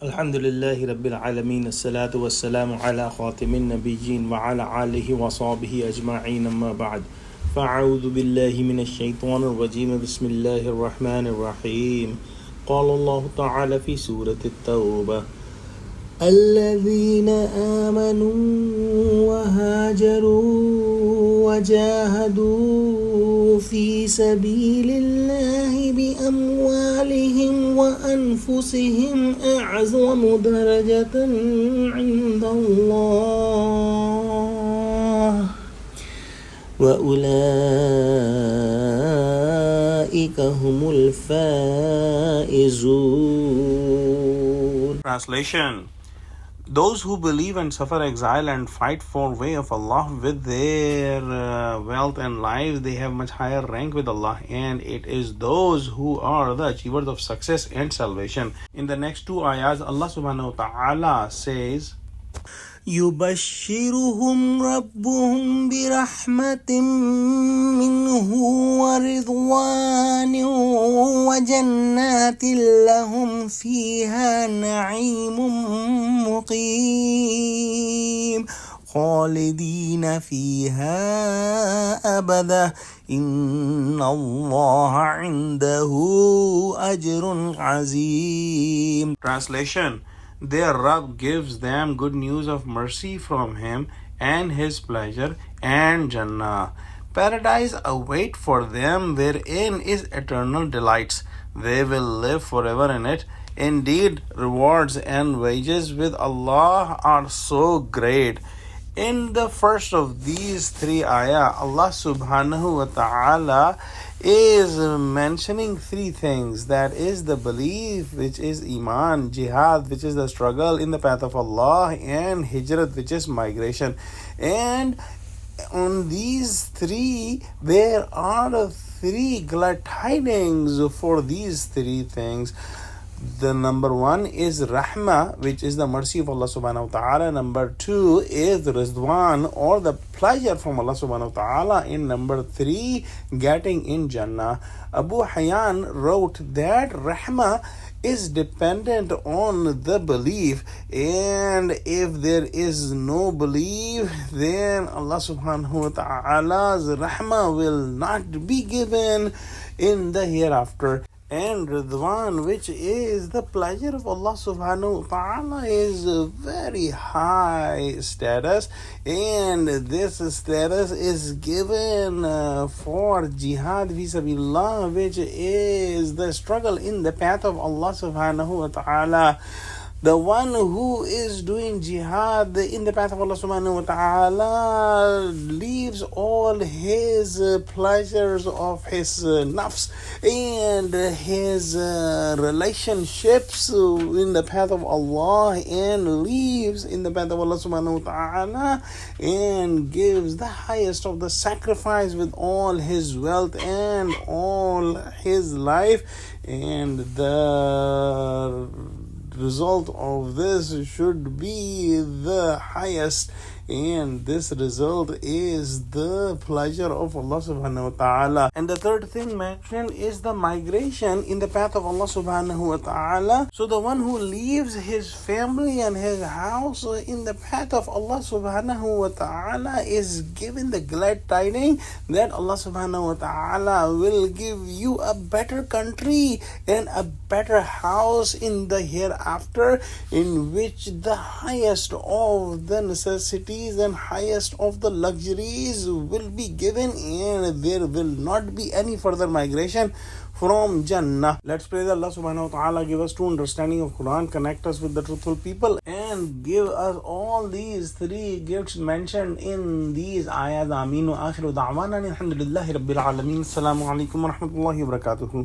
Alhamdulillahi Rabbil Alameen, As-salatu was-salamu ala khatimin nabiyyin wa ala alihi wa sahbihi ajma'in, amma ba'd. Fa'a'udhu billahi minash shaitanir rajim, bismillahir rahmanir rahim. Qala Allah ta'ala fi Surah Tawba. الذين آمنوا وهاجروا وجاهدوا في سبيل الله بأموالهم وأنفسهم أعظم درجة عند الله وأولئك هم الفائزون. Translation: Those who believe and suffer exile and fight for way of Allah with their wealth and lives, they have much higher rank with Allah, and it is those who are the achievers of success and salvation. In the next two ayahs, Allah subhanahu wa ta'ala says, يبشرهم ربهم برحمة منه ورضوان وجنات لهم فيها نعيم مقيم خالدين فيها أبدا إن الله عنده أجر عظيم. Translation: Their Rabb gives them good news of mercy from Him and His pleasure and Jannah. Paradise await for them wherein is eternal delights. They will live forever in it. Indeed, rewards and wages with Allah are so great. In the first of these three ayah, Allah subhanahu wa ta'ala is mentioning three things. That is the belief, which is iman; jihad, which is the struggle in the path of Allah; and hijrat, which is migration. And on these three, there are three glad tidings for these three things. The number one is rahmah, which is the mercy of Allah subhanahu wa ta'ala. Number two is rizwan, or the pleasure from Allah subhanahu wa ta'ala. And number three, getting in Jannah. Abu Hayyan wrote that rahmah is dependent on the belief, and if there is no belief, then Allah subhanahu wa ta'ala's rahmah will not be given in the hereafter. And Ridwan, which is the pleasure of Allah subhanahu wa ta'ala, is a very high status, and this status is given for jihad vis-a-billah, which is the struggle in the path of Allah subhanahu wa ta'ala. The one who is doing jihad in the path of Allah subhanahu wa ta'ala leaves all his pleasures of his nafs and his relationships in the path of Allah, and leaves in the path of Allah subhanahu wa ta'ala, and gives the highest of the sacrifice with all his wealth and all his life. And the result of this should be the highest, and this result is the pleasure of Allah subhanahu wa ta'ala. And the third thing mentioned is the migration in the path of Allah subhanahu wa ta'ala. So the one who leaves his family and his house in the path of Allah subhanahu wa ta'ala is given the glad tidings that Allah subhanahu wa ta'ala will give you a better country and a better house in the hereafter, in which the highest of the necessities and highest of the luxuries will be given, and there will not be any further migration from Jannah. Let's pray that Allah subhanahu wa ta'ala give us true understanding of Quran, connect us with the truthful people, and give us all these three gifts mentioned in these ayahs. Ameen wa akhiru da'wana alhamdulillahi rabbil alameen. Assalamu alaikum wa rahmatullahi wa barakatuhu.